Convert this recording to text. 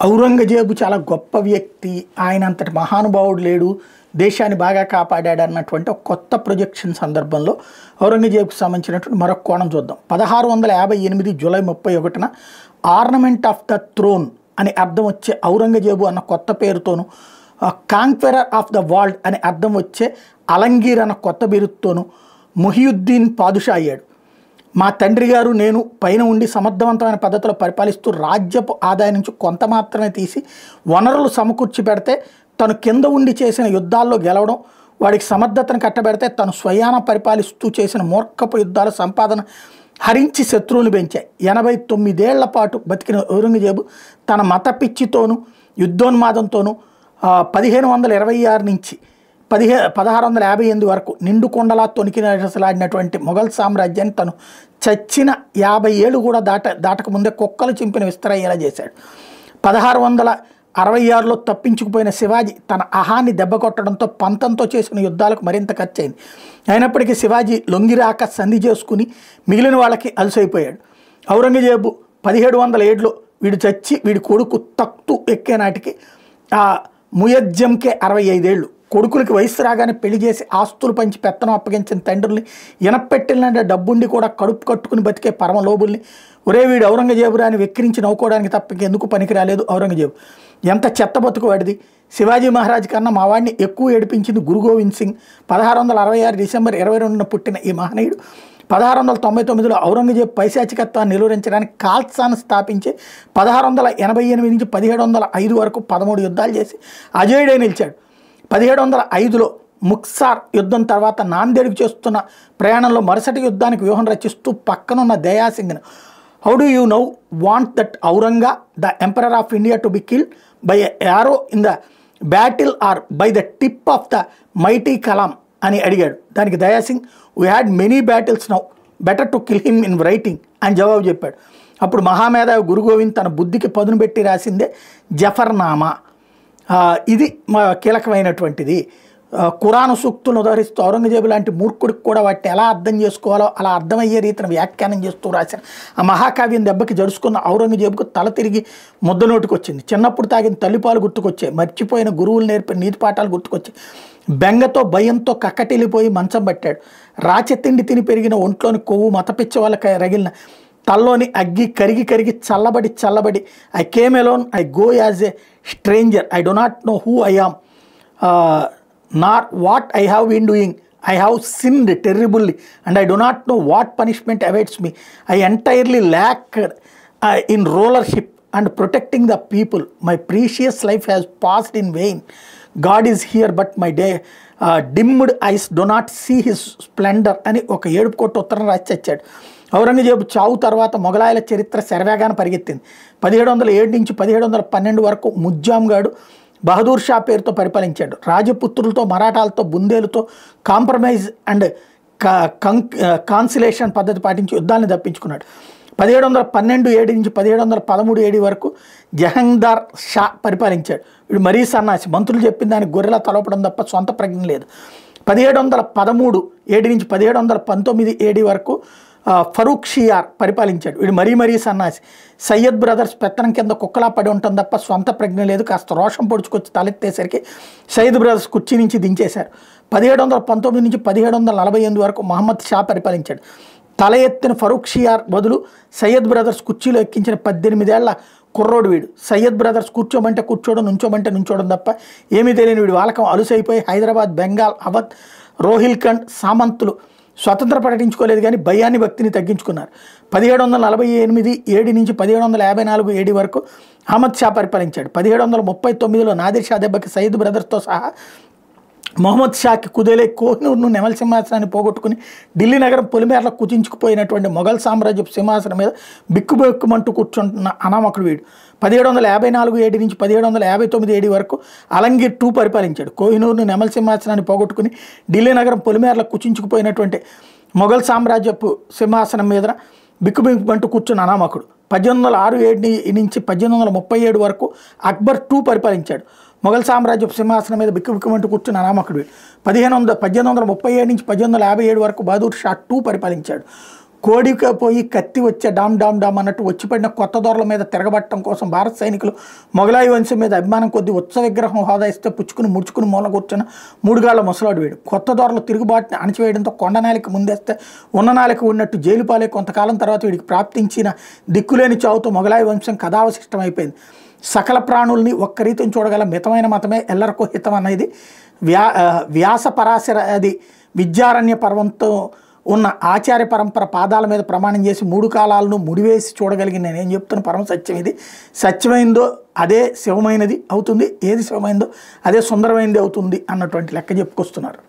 ఔరంగజేబు చాలా గొప్ప వ్యక్తి, ఆయన అంతటి మహానుభావుడు లేడు, దేశాన్ని బాగా కాపాడాడు అన్నటువంటి ఒక కొత్త ప్రొజెక్షన్ సందర్భంలో ఔరంగజేబుకు సంబంధించినటువంటి మరొక కోణం చూద్దాం. 1658 జూలై 31న ఆర్నమెంట్ ఆఫ్ ద థ్రోన్ అని అర్థం వచ్చే ఔరంగజేబు అన్న కొత్త పేరుతోను, కాంక్వెరర్ ఆఫ్ ద వరల్డ్ అని అర్థం వచ్చే అలంగీర్ అన్న కొత్త బిరుదుతోను ముహియుద్దీన్ పాదుషా అయ్యాడు. మా తండ్రి గారు నేను పైన ఉండి సమర్థవంతమైన పద్ధతిలో పరిపాలిస్తూ రాజ్యపు ఆదాయం నుంచి కొంత మాత్రమే తీసి వనరులు సమకూర్చి పెడితే తను కింద ఉండి చేసిన యుద్ధాల్లో గెలవడం, వాడికి సమర్థతను కట్టబెడితే తను స్వయాన పరిపాలిస్తూ చేసిన మూర్ఖపు యుద్ధాల సంపాదన హరించి శత్రువులు పెంచాయి. 89 ఏళ్ల పాటు బతికిన ఔరంగజేబు తన మత పిచ్చితోనూ యుద్ధోన్మాదంతోనూ 1526 నుంచి 1658 వరకు నిండు కొండలా తొణికినలాడినటువంటి మొఘల్ సామ్రాజ్యాన్ని తను చచ్చిన 50 ఏళ్ళు కూడా దాటకముందే కుక్కలు చింపిన విస్తరయ్యేలా చేశాడు. 1666లో తప్పించుకుపోయిన శివాజీ తన అహాన్ని దెబ్బకొట్టడంతో పంతంతో చేసిన యుద్ధాలకు మరింత ఖర్చయింది. అయినప్పటికీ శివాజీ లొంగిరాక సంధి చేసుకుని మిగిలిన వాళ్ళకి అలసైపోయాడు. ఔరంగజేబు 1707లో వీడు చచ్చి వీడి కొడుకు తఖ్తు ఎక్కే నాటికి ఆ ముయజ్జంకే 65 ఏళ్ళు. కొడుకులకి వయసు రాగానే పెళ్లి చేసి ఆస్తులు పంచి పెత్తనం అప్పగించిన తండ్రుల్ని, ఇనపెట్టిలంటే డబ్బుండి కూడా కడుపు కట్టుకుని బతికే పరమలోబుల్ని, ఒరే వీడు ఔరంగజేబురా అని వెక్కిరించి నవ్వుకోవడానికి తప్ప ఎందుకు పనికి రాలేదు ఔరంగజేబు. ఎంత చెత్త బతుకు వాడిది. శివాజీ మహారాజ్ కన్నా మా వాడిని ఎక్కువ ఏడిపించింది గురు గోవింద్ సింగ్. 1666 డిసెంబర్ 22న పుట్టిన ఈ మహనీయుడు 1699లో ఔరంగజేబు పైశాచికత్వాన్ని నిలువరించడానికి ఖాల్సాను స్థాపించి 1688 నుంచి 1705 వరకు 13 యుద్ధాలు చేసి అజేయుడై నిలిచాడు. 1705లో ముక్సార్ యుద్ధం తర్వాత నాందేడ్కు చేస్తున్న ప్రయాణంలో మరుసటి యుద్ధానికి వ్యూహం రచిస్తూ పక్కనున్న దయాసింగ్ను, how do you now want that Auranga the emperor of India to be killed by a arrow in the battle or by the tip of the mighty కలాం అని అడిగాడు. దానికి Daya Singh, we had many battles now, better to kill him in writing అని జవాబు చెప్పాడు. అప్పుడు మహామేధావి గురు గోవింద్ తన బుద్ధికి పదును పెట్టి రాసిందే జఫర్నామా. ఇది కీలకమైనటువంటిది. ఖురాను సూక్తులను ఉదహరిస్తూ ఔరంగజేబు లాంటి మూర్ఖుడికి కూడా వాటిని ఎలా అర్థం చేసుకోవాలో అలా అర్థమయ్యే రీతిని వ్యాఖ్యానం చేస్తూ రాసిన ఆ మహాకావ్యం దెబ్బకి జడుచుకున్న ఔరంగజేబుకు తల తిరిగి ముద్ద నోటికి వచ్చింది. చిన్నప్పుడు తాగిన తల్లిపాలు గుర్తుకొచ్చాయి, మర్చిపోయిన గురువులు నేర్పిన నీతి పాఠాలు గుర్తుకొచ్చాయి. బెంగతో భయంతో కక్కటిల్లిపోయి మంచం పట్టాడు. రాచెత్తిండి తిని పెరిగిన ఒంట్లోని కొవ్వు మతపిచ్చ వాళ్ళకి రగిలిన తల్లోని అగ్గి కరిగి కరిగి చల్లబడి I came alone, I go as a stranger, I do not know who I am nor what I have been doing, I have sinned terribly and I do not know what punishment awaits me, I entirely lacked in rulership and protecting the people, my precious life has passed in vain, God is here but my dimmed eyes do not see his splendour అని ఒక ఏడుపు కొట్టు ఉత్తరం రాసి చచ్చాడు. ఔరంగజేబు చావు తర్వాత మొఘలాయల చరిత్ర శరవేగాన పరిగెత్తింది. 1707 నుంచి 1712 వరకు ముజ్జాంగాడు బహదూర్ షా పేరుతో పరిపాలించాడు. రాజపుత్రులతో, మరాఠాలతో, బుందేలతో కాంప్రమైజ్ అండ్ కాన్సిలేషన్ పద్ధతి పాటించి యుద్ధాలను తప్పించుకున్నాడు. 1712 ఏడి నుంచి 1713 ఏడి వరకు జహంగీర్ షా పరిపాలించాడు. వీడు మరీ సన్నాసి, మంత్రులు చెప్పిన దానికి గొర్రెలా తలపడం తప్ప సొంత ప్రజ్ఞ లేదు. 1713 ఏడి నుంచి 1719 ఏడి వరకు ఫరూక్ షియార్ పరిపాలించాడు. వీడు మరీ సన్నాసి, సయ్యద్ బ్రదర్స్ పెత్తనం కింద కుక్కలా పడి ఉంటాం తప్ప స్వంత ప్రజ్ఞ లేదు. కాస్త రోషం పొడుచుకొచ్చి తలెత్తేసరికి సయ్యద్ బ్రదర్స్ కుర్చీ నుంచి దించేశారు. 1719 నుంచి 1748 వరకు మహమ్మద్ షా పరిపాలించాడు. తల ఎత్తిన ఫరూక్ షియార్ బదులు సయ్యద్ బ్రదర్స్ కుర్చీలో ఎక్కించిన 18 ఏళ్ల కుర్రోడు వీడు. సయ్యద్ బ్రదర్స్ కూర్చోమంటే కూర్చోవడం, నుంచోమంటే నుంచోవడం తప్ప ఏమీ తెలియని వీడు వాలకం అలుసైపోయి హైదరాబాద్, బెంగాల్, అవధ్, రోహిల్ఖండ్ సామంతులు స్వతంత్ర ప్రకటించుకోలేదు కానీ భయాన్ని, భక్తిని తగ్గించుకున్నారు. 1748 ఏడి నుంచి 1754 ఏడి వరకు అహ్మద్ షా పరిపాలించాడు. 1739లో నాదిర్ షా దెబ్బకి సయ్యద్ బ్రదర్స్తో సహా మొహమ్మద్ షాకి కుదేలే కోహినూర్ను నెమలి సింహాసనాన్ని పోగొట్టుకుని ఢిల్లీ నగరం పొలిమేరలో కుచించుకుపోయినటువంటి మొఘల్ సామ్రాజ్యపు సింహాసనం మీద బిక్కుబెక్కుమంటూ కూర్చుంటున్న అనామకుడు వీడు. 1754 ఏడి నుంచి 1759 ఏడి వరకు అలంగీర్ II పరిపాలించాడు. కోహినూర్ను నెమలి సింహాసనాన్ని పోగొట్టుకుని ఢిల్లీ నగరం పొలిమేరలో కుచించుకుపోయినటువంటి మొఘల్ సామ్రాజ్యపు సింహాసనం మీద బిక్కుబిక్కుమంటూ కూర్చున్న అనామకుడు. 1806 ఏడి నుంచి 1837 వరకు అక్బర్ II పరిపాలించాడు. మొఘల్ సామ్రాజ్యపు సింహాసనం మీద బిక్కుబిక్కుమంటూ కూర్చున్న అనామకుడు. 1837 నుంచి 1857 వరకు బహదూర్ షా II పరిపాలించాడు. కోడిక పోయి కత్తి వచ్చే డామ్ డామ్ డామ్ అన్నట్టు వచ్చిపడిన కొత్త దొరల మీద తిరగబట్టడం కోసం భారత సైనికులు మొఘలాయి వంశం మీద అభిమానం కొద్దీ ఉత్సవ విగ్రహం హోదా ఇస్తే పుచ్చుకుని ముడుచుకుని మూల కూర్చున్న మూడుగాళ్ల ముసలాడు వేడు. కొత్త దొరలు తిరుగుబాటుని అణచివేయడంతో కొండనాలికి ముందేస్తే ఉన్ననాలికి ఉన్నట్టు జైలు పాలే కొంతకాలం తర్వాత వీడికి ప్రాప్తించిన దిక్కులేని చావుతో మొఘలాయి వంశం కథావశిష్టమైపోయింది. సకల ప్రాణుల్ని ఒక్క రీతిని చూడగల మితమైన మతమే ఎల్లరికో హితం అనేది వ్యాస పరాశర అది విద్యారణ్య పర్వంతో ఉన్న ఆచార్య పరంపర పాదాల మీద ప్రమాణం చేసి 3 కాలాలను ముడివేసి చూడగలిగిన నేనేం చెప్తున్న పరమ సత్యం ఇది. సత్యమైందో అదే శివమైనది అవుతుంది, ఏది శివమైందో అదే సుందరమైనది అవుతుంది అన్నటువంటి లెక్క చెప్పుకొస్తున్నారు.